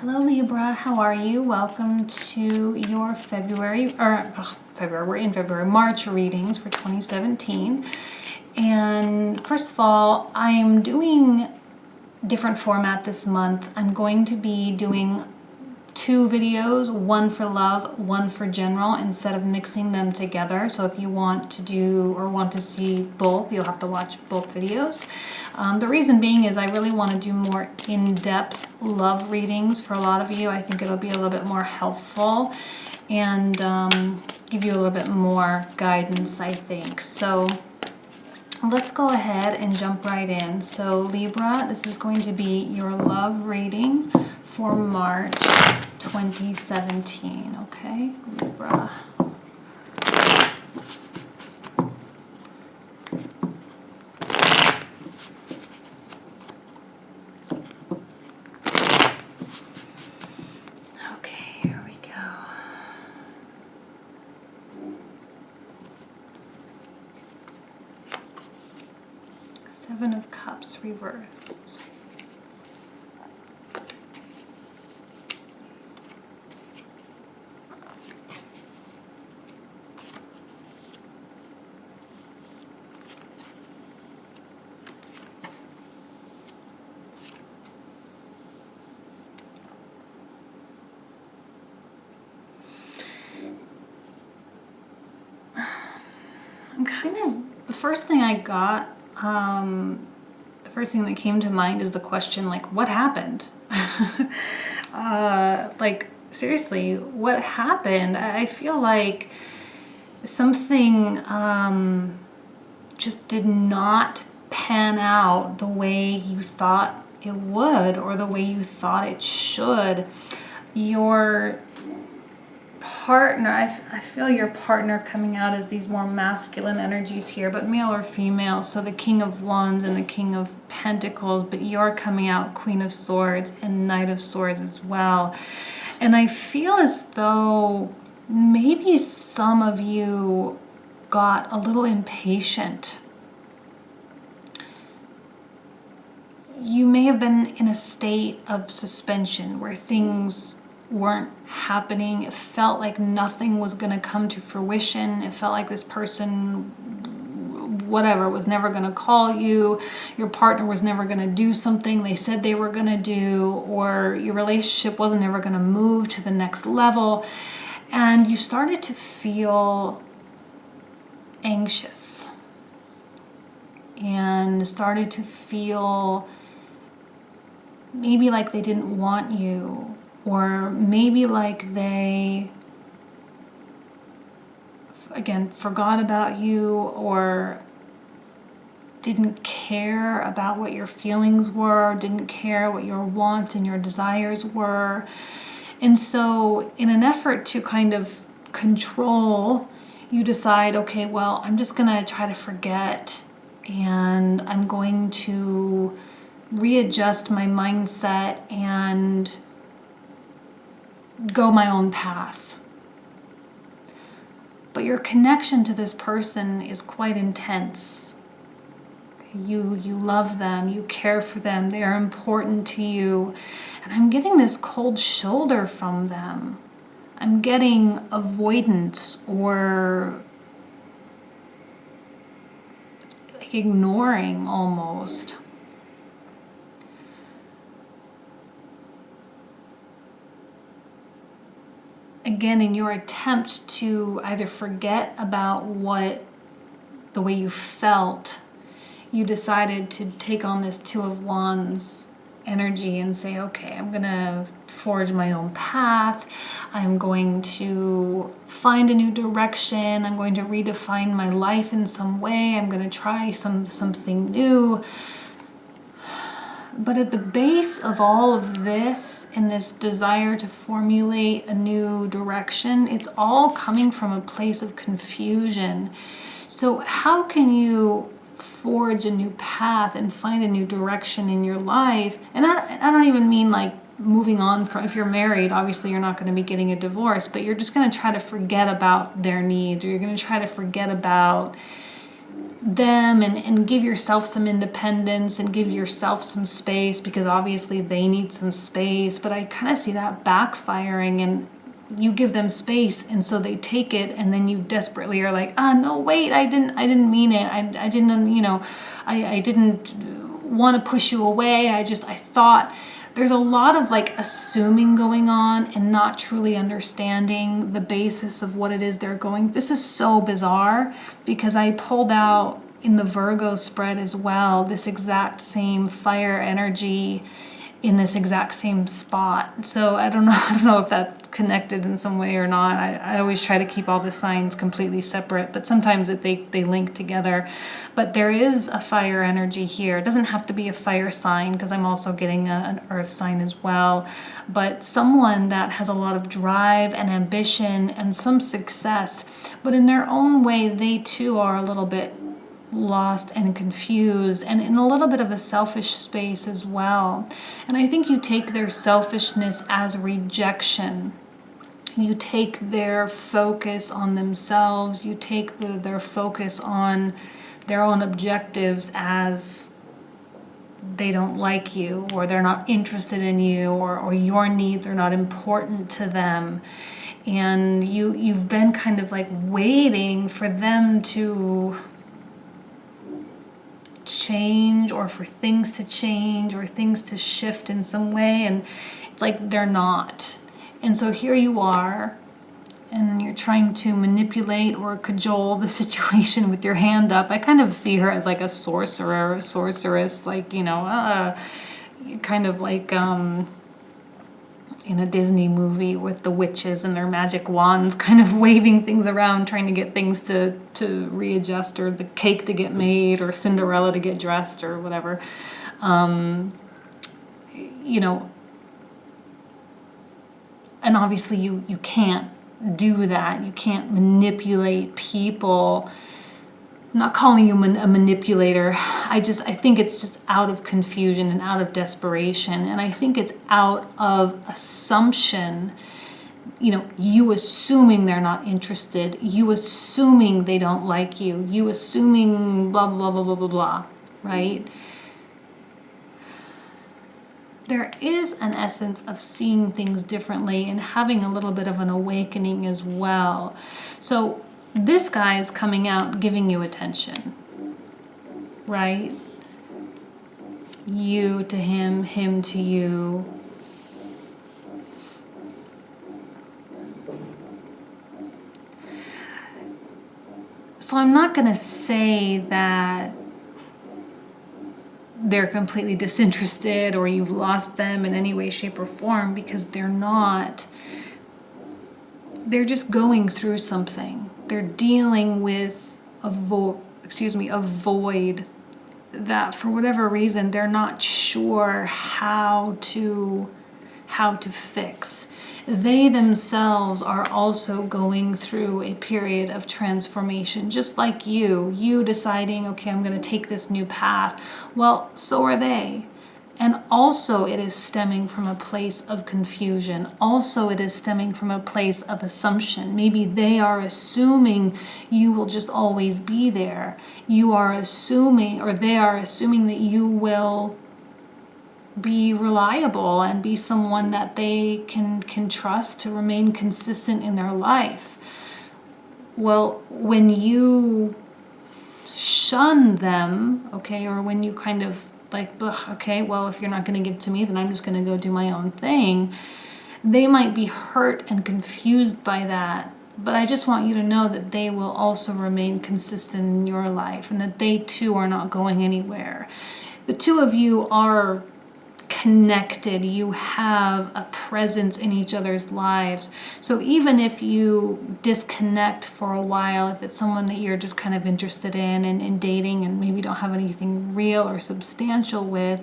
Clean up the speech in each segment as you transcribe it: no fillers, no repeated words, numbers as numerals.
Hello Libra, how are you? Welcome to your March readings for 2017. And first of all, I'm doing different format this month. I'm going to be doing 2 videos, one for love, one for general, instead of mixing them together. So if you want to do or want to see both, you'll have to watch both videos. The reason being is I really want to do more in-depth love readings for a lot of you. I think it'll be a little bit more helpful and give you a little bit more guidance, I think. So let's go ahead and jump right in. So Libra, this is going to be your love reading for March 2017, okay? Libra. Okay, here we go. Seven of Cups reversed. The first thing I got, the first thing that came to mind is the question, like, what happened? Like, seriously, what happened? I feel like something just did not pan out the way you thought it would or the way you thought it should. Your partner, I feel your partner coming out as these more masculine energies here, but male or female. So the King of Wands and the King of Pentacles, but you're coming out Queen of Swords and Knight of Swords as well. And I feel as though maybe some of you got a little impatient. You may have been in a state of suspension where things weren't happening. It felt like nothing was going to come to fruition. It felt like this person, whatever, was never going to call you. Your partner was never going to do something they said they were going to do, or your relationship wasn't ever going to move to the next level. And you started to feel anxious and started to feel maybe like they didn't want you, or maybe like they, again, forgot about you or didn't care about what your feelings were, didn't care what your wants and your desires were. And so in an effort to kind of control, you decide, okay, well, I'm just going to try to forget, and I'm going to readjust my mindset and go my own path. But your connection to this person is quite intense. You love them, you care for them, they are important to you. And I'm getting this cold shoulder from them. I'm getting avoidance or like ignoring almost. Again, in your attempt to either forget about the way you felt, you decided to take on this Two of Wands energy and say, okay, I'm going to forge my own path. I'm going to find a new direction. I'm going to redefine my life in some way. I'm going to try something new. But at the base of all of this, and this desire to formulate a new direction, it's all coming from a place of confusion. So how can you forge a new path and find a new direction in your life? And I don't even mean like moving on from, if you're married, obviously you're not going to be getting a divorce, but you're just going to try to forget about their needs, or you're going to try to forget about them and give yourself some independence and give yourself some space, because obviously they need some space. But I kind of see that backfiring, and you give them space and so they take it, and then you desperately are like, no, wait, I didn't mean it. I didn't, I didn't want to push you away. I thought. There's a lot of like assuming going on and not truly understanding the basis of what it is they're going. This is so bizarre, because I pulled out in the Virgo spread as well this exact same fire energy in this exact same spot. So I don't know if that's connected in some way or not. I always try to keep all the signs completely separate, but sometimes they link together. But there is a fire energy here. It doesn't have to be a fire sign, because I'm also getting an earth sign as well. But someone that has a lot of drive and ambition and some success, but in their own way, they too are a little bit lost and confused, and in a little bit of a selfish space as well. And I think you take their selfishness as rejection. You take their focus on themselves, you take their focus on their own objectives as they don't like you, or they're not interested in you, or your needs are not important to them. And you've been kind of like waiting for them to change, or for things to change, or things to shift in some way, and it's like they're not. And so here you are, and you're trying to manipulate or cajole the situation with your hand up. I kind of see her as like a sorceress, like, kind of like in a Disney movie with the witches and their magic wands, kind of waving things around, trying to get things to readjust, or the cake to get made, or Cinderella to get dressed, or whatever. And obviously you can't do that. You can't manipulate people. I'm not calling you a manipulator. I think it's just out of confusion and out of desperation. And I think it's out of assumption. You assuming they're not interested. You assuming they don't like you. You assuming blah, blah, blah, blah, blah, blah, right? There is an essence of seeing things differently and having a little bit of an awakening as well. So this guy is coming out giving you attention, right? You to him, him to you. So I'm not going to say that they're completely disinterested or you've lost them in any way, shape, or form, because they're not. They're just going through something. They're dealing with a void that for whatever reason they're not sure how to fix. They themselves are also going through a period of transformation, just like you deciding, okay, I'm going to take this new path. Well, so are they. And also it is stemming from a place of confusion. Also it is stemming from a place of assumption. Maybe they are assuming you will just always be there. You are assuming, or they are assuming, that you will be reliable and be someone that they can trust to remain consistent in their life. Well, when you shun them, okay, or when you kind of like, okay, well, if you're not going to give to me, then I'm just going to go do my own thing, they might be hurt and confused by that. But I just want you to know that they will also remain consistent in your life, and that they too are not going anywhere. The two of you are connected. You have a presence in each other's lives. So even if you disconnect for a while, if it's someone that you're just kind of interested in and dating and maybe don't have anything real or substantial with,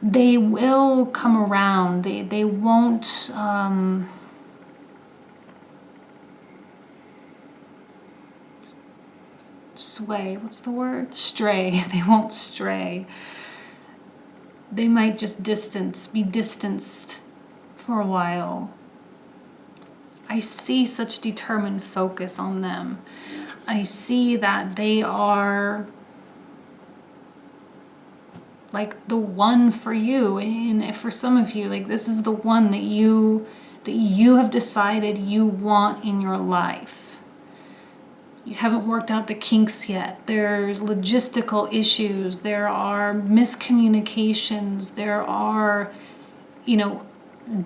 they will come around. They won't sway. What's the word? Stray. They won't stray. They might just be distanced for a while. I see such determined focus on them. I see that they are like the one for you. And if for some of you, like this is the one that you have decided you want in your life. You haven't worked out the kinks yet. There's logistical issues. There are miscommunications. There are,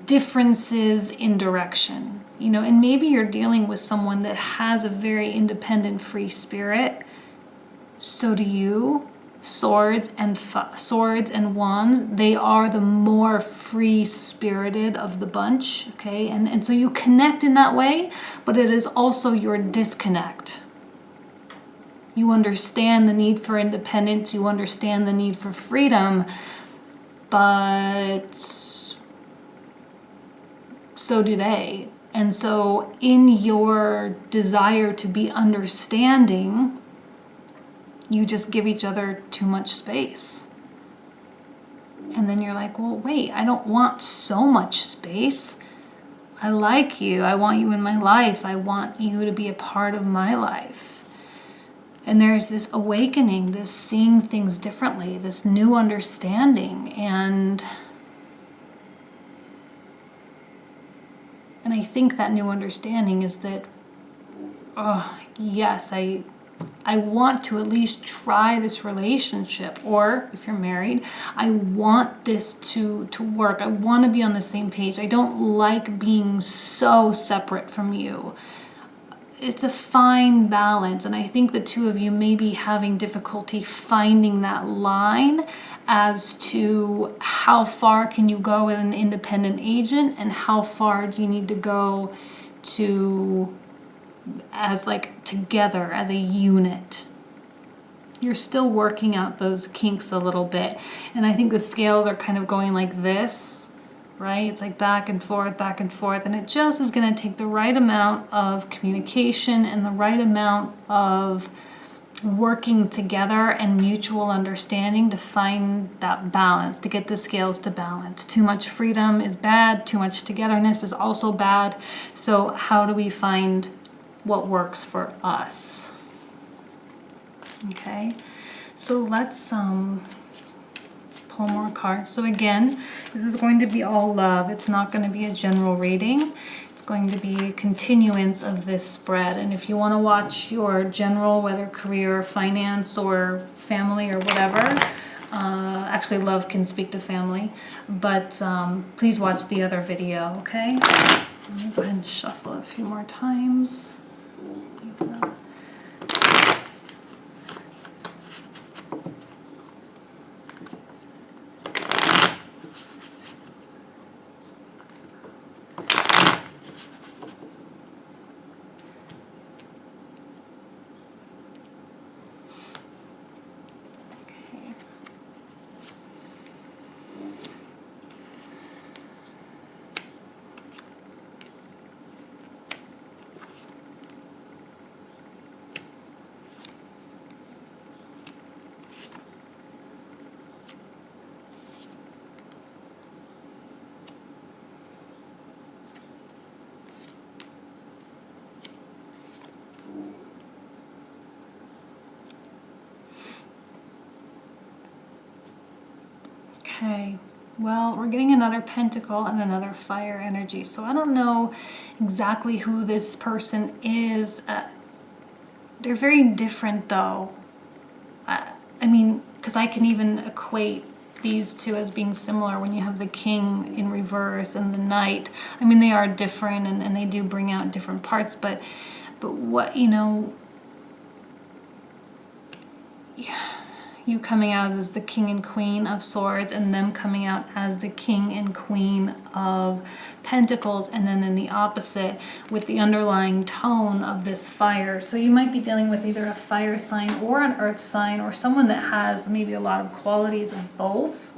differences in direction. And maybe you're dealing with someone that has a very independent, free spirit. So do you. Swords and wands, they are the more free-spirited of the bunch, okay? And so you connect in that way, but it is also your disconnect. You understand the need for independence, you understand the need for freedom, but so do they. And so in your desire to be understanding, you just give each other too much space. And then you're like, well, wait, I don't want so much space. I like you. I want you in my life. I want you to be a part of my life. And there's this awakening, this seeing things differently, this new understanding. And I think that new understanding is that, yes, I want to at least try this relationship, or if you're married, I want this to work. I want to be on the same page. I don't like being so separate from you. It's a fine balance, and I think the two of you may be having difficulty finding that line as to how far can you go with an independent agent and how far do you need to go to as like together as a unit. You're still working out those kinks a little bit, and I think the scales are kind of going like this, right? It's like back and forth, and it just is going to take the right amount of communication and the right amount of working together and mutual understanding to find that balance, to get the scales to balance. Too much freedom is bad, too much togetherness is also bad. So how do we find what works for us? Okay, so let's pull more cards. So again, this is going to be all love. It's not going to be a general reading. It's going to be a continuance of this spread. And if you want to watch your general, whether career, finance, or family, or whatever, actually love can speak to family, but please watch the other video, okay? Let me go ahead and shuffle a few more times. Okay, well, we're getting another pentacle and another fire energy. So I don't know exactly who this person is. They're very different though. I mean, because I can even equate these two as being similar when you have the king in reverse and the knight. I mean, they are different and they do bring out different parts, but what, you coming out as the king and queen of swords and them coming out as the king and queen of pentacles, and then in the opposite with the underlying tone of this fire. So you might be dealing with either a fire sign or an earth sign, or someone that has maybe a lot of qualities of both,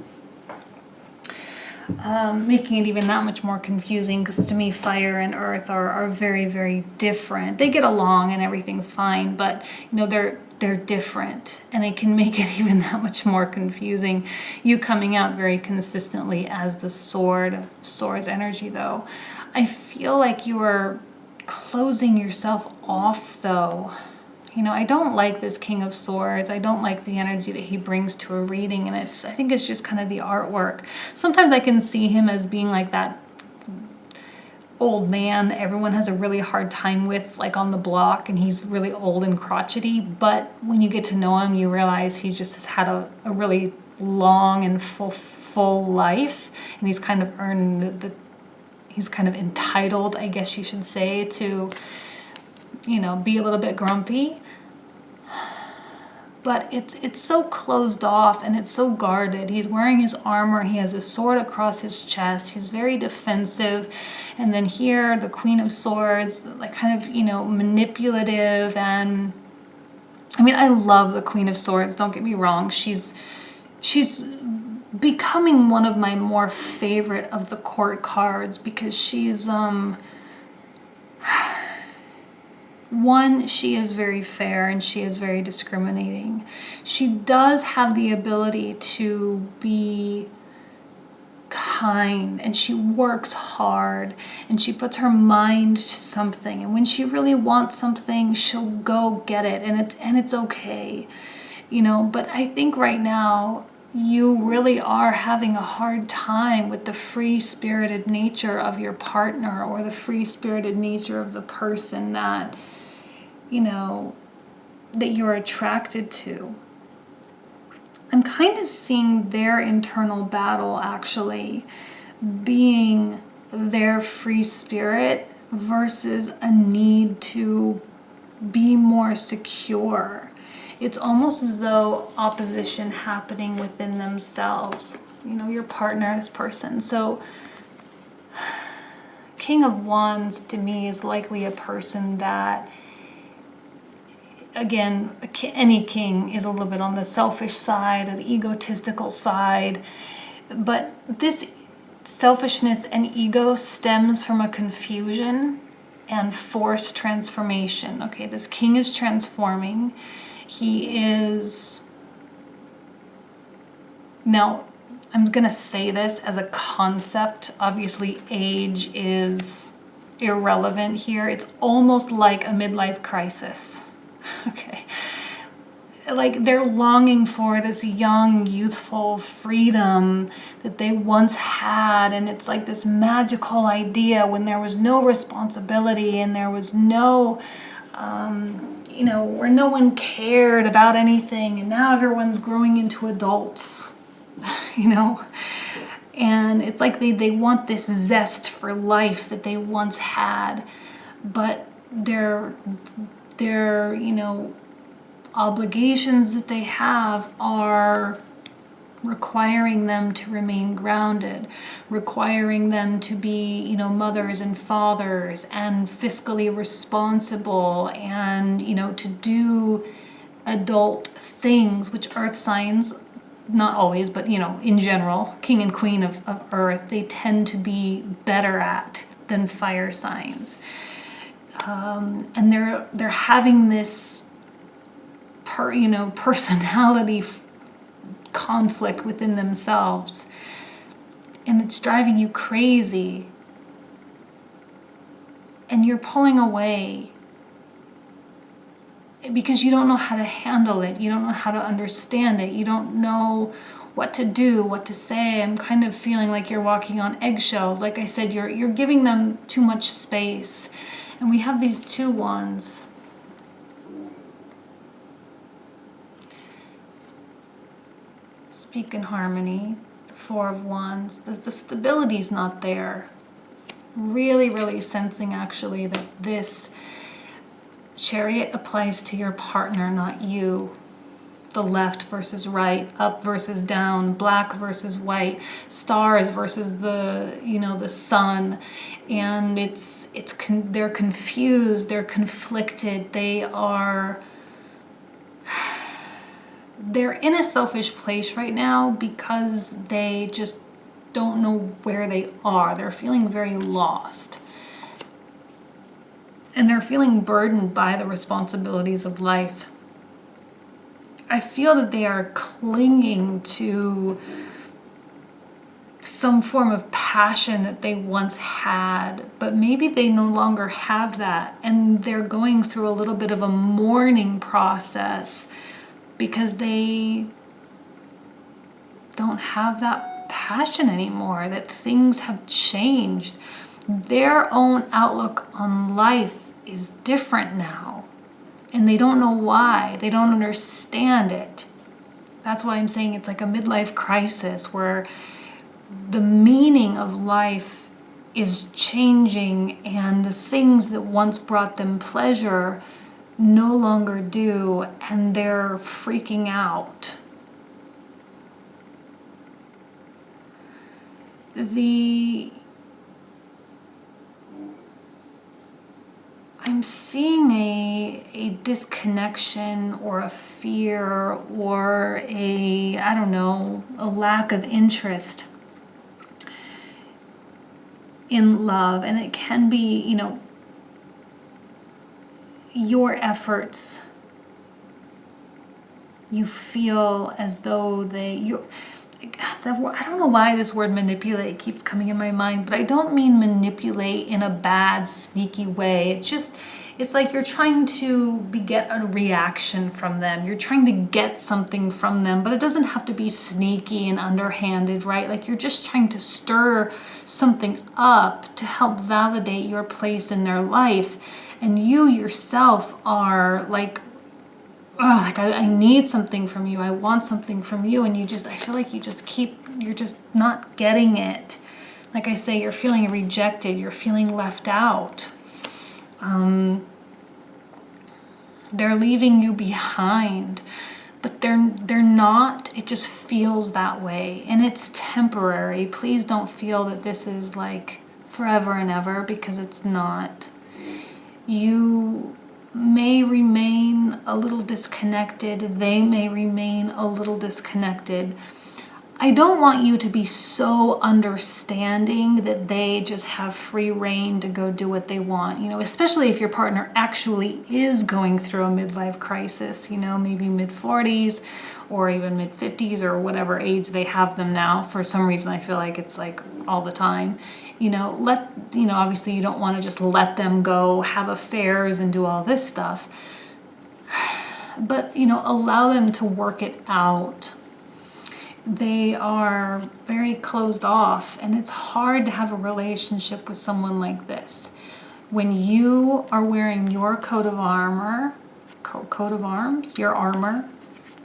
making it even that much more confusing, because to me fire and earth are very, very different. They get along and everything's fine, but they're different, and it can make it even that much more confusing. You coming out very consistently as the swords energy though. I feel like you are closing yourself off though. I don't like this King of Swords. I don't like the energy that he brings to a reading, and I think it's just kind of the artwork. Sometimes I can see him as being like that old man that everyone has a really hard time with, like on the block, and he's really old and crotchety. But when you get to know him, you realize he just has had a really long and full life, and he's kind of earned he's kind of entitled, I guess you should say, to be a little bit grumpy. But it's so closed off and it's so guarded. He's wearing his armor. He has a sword across his chest. He's very defensive. And then here, the Queen of Swords, like kind of, manipulative. And I mean, I love the Queen of Swords. Don't get me wrong. She's becoming one of my more favorite of the court cards, because she's one, she is very fair and she is very discriminating. She does have the ability to be kind, and she works hard, and she puts her mind to something, and when she really wants something, she'll go get it, and it's okay. But I think right now you really are having a hard time with the free-spirited nature of your partner, or the free-spirited nature of the person that that you're attracted to. I'm kind of seeing their internal battle actually being their free spirit versus a need to be more secure. It's almost as though opposition happening within themselves, your partner, this person. So King of Wands to me is likely a person that, again, any king is a little bit on the selfish side, or the egotistical side. But this selfishness and ego stems from a confusion and forced transformation. Okay, this king is transforming. He is... Now, I'm going to say this as a concept. Obviously, age is irrelevant here. It's almost like a midlife crisis. Okay, like they're longing for this young, youthful freedom that they once had, and it's like this magical idea when there was no responsibility and there was no, where no one cared about anything, and now everyone's growing into adults, and it's like they want this zest for life that they once had, but their obligations that they have are requiring them to remain grounded, requiring them to be, mothers and fathers and fiscally responsible, and, to do adult things, which earth signs, not always, but, in general, king and queen of earth, they tend to be better at than fire signs. And they're having this personality conflict within themselves, and it's driving you crazy, and you're pulling away because you don't know how to handle it. You don't know how to understand it. You don't know what to do, what to say. I'm kind of feeling like you're walking on eggshells. Like I said, you're giving them too much space. And we have these two wands. Speak in harmony. The Four of Wands. The stability's not there. Really, really sensing actually that this Chariot applies to your partner, not you. The left versus right, up versus down, black versus white, stars versus the sun, and they're confused, they're conflicted, they're in a selfish place right now because they just don't know where they are. They're feeling very lost. And they're feeling burdened by the responsibilities of life. I feel that they are clinging to some form of passion that they once had, but maybe they no longer have that, and they're going through a little bit of a mourning process because they don't have that passion anymore, that things have changed. Their own outlook on life is different now, and they don't know why. They don't understand it. That's why I'm saying it's like a midlife crisis where the meaning of life is changing, and the things that once brought them pleasure no longer do, and they're freaking out. I'm seeing a disconnection or a fear or I don't know, a lack of interest in love. And it can be, your efforts, you feel as though I don't know why this word manipulate keeps coming in my mind, but I don't mean manipulate in a bad, sneaky way. It's like you're trying to get a reaction from them. You're trying to get something from them, but it doesn't have to be sneaky and underhanded, right? Like you're just trying to stir something up to help validate your place in their life. And you yourself are like, oh, like I need something from you. I want something from you. And I feel like you're just not getting it. Like I say, you're feeling rejected. You're feeling left out. They're leaving you behind, but they're not. It just feels that way, and it's temporary. Please don't feel that this is like forever and ever, because it's not. You may remain a little disconnected. They may remain a little disconnected. I don't want you to be so understanding that they just have free reign to go do what they want, especially if your partner actually is going through a midlife crisis, maybe mid-40s or even mid-50s or whatever age they have them now. For some reason, I feel like it's like all the time. Obviously you don't want to just let them go have affairs and do all this stuff, but, allow them to work it out. They are very closed off, and it's hard to have a relationship with someone like this. When you are wearing your coat of armor, your armor,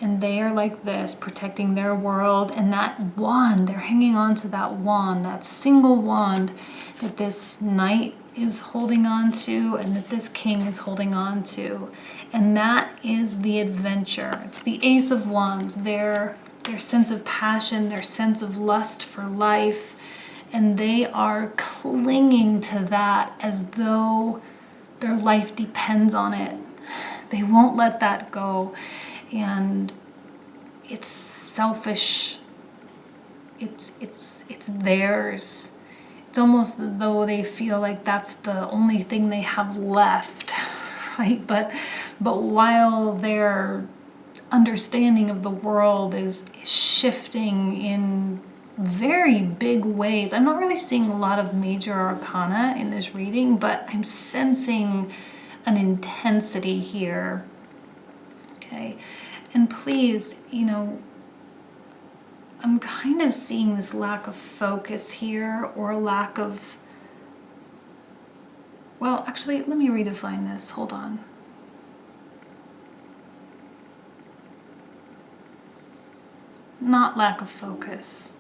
and they are like this, protecting their world, and that wand, they're hanging on to that wand, that single wand that this knight is holding on to and that this king is holding on to. And that is the adventure. It's the Ace of Wands, their sense of passion, their sense of lust for life, and they are clinging to that as though their life depends on it. They won't let that go, and it's selfish. It's theirs. It's almost as though they feel like that's the only thing they have left, right? But while their understanding of the world is shifting in very big ways. I'm not really seeing a lot of major arcana in this reading, but I'm sensing an intensity here. Okay. And please, I'm kind of seeing this lack of focus here, or lack of, well, actually, let me redefine this. Hold on. Not lack of focus.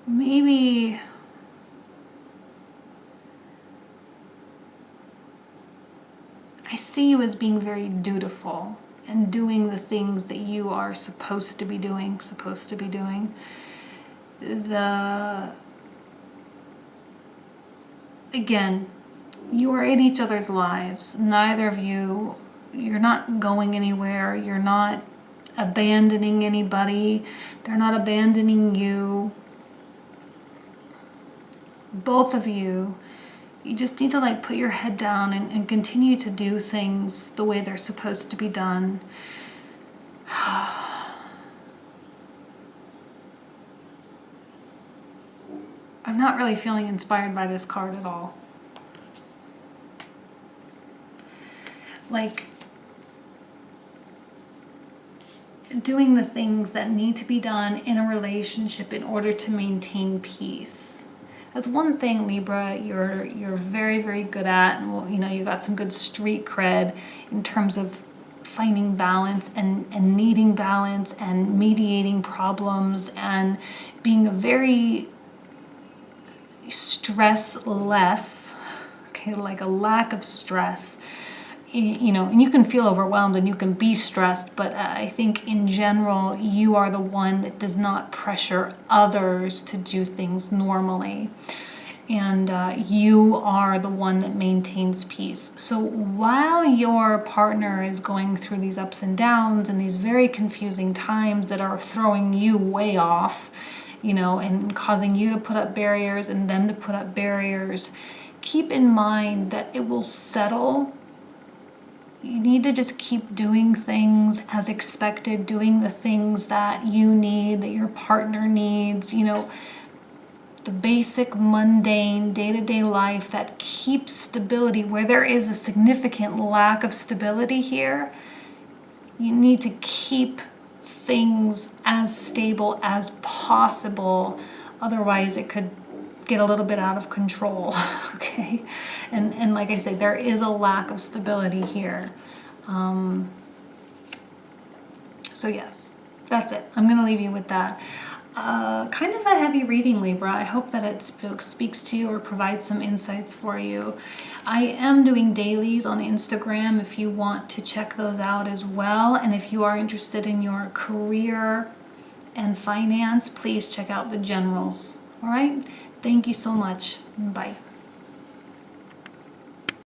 Maybe I see you as being very dutiful and doing the things that you are supposed to be doing. Again, you are in each other's lives. Neither of you, you're not going anywhere. You're not abandoning anybody. They're not abandoning you. Both of you, you just need to put your head down and continue to do things the way they're supposed to be done. I'm not really feeling inspired by this card at all. Like, doing the things that need to be done in a relationship in order to maintain peace. That's one thing, Libra, you're very, very good at, and well, you know, you got some good street cred in terms of finding balance and needing balance and mediating problems and being a very stressless, okay, like a lack of stress. You know, and you can feel overwhelmed and you can be stressed, but I think in general, you are the one that does not pressure others to do things normally. And you are the one that maintains peace. So while your partner is going through these ups and downs and these very confusing times that are throwing you way off, you know, and causing you to put up barriers and them to put up barriers, keep in mind that it will settle. You need to just keep doing things as expected, doing the things that you need, that your partner needs, you know, the basic mundane day-to-day life that keeps stability. Where there is a significant lack of stability here, you need to keep things as stable as possible. Otherwise, it could get a little bit out of control, okay? And like I said, there is a lack of stability here. So yes, that's it. I'm going to leave you with that. Kind of a heavy reading, Libra. I hope that it speaks to you or provides some insights for you. I am doing dailies on Instagram if you want to check those out as well. And if you are interested in your career and finance, please check out the generals. All right? Thank you so much. Bye.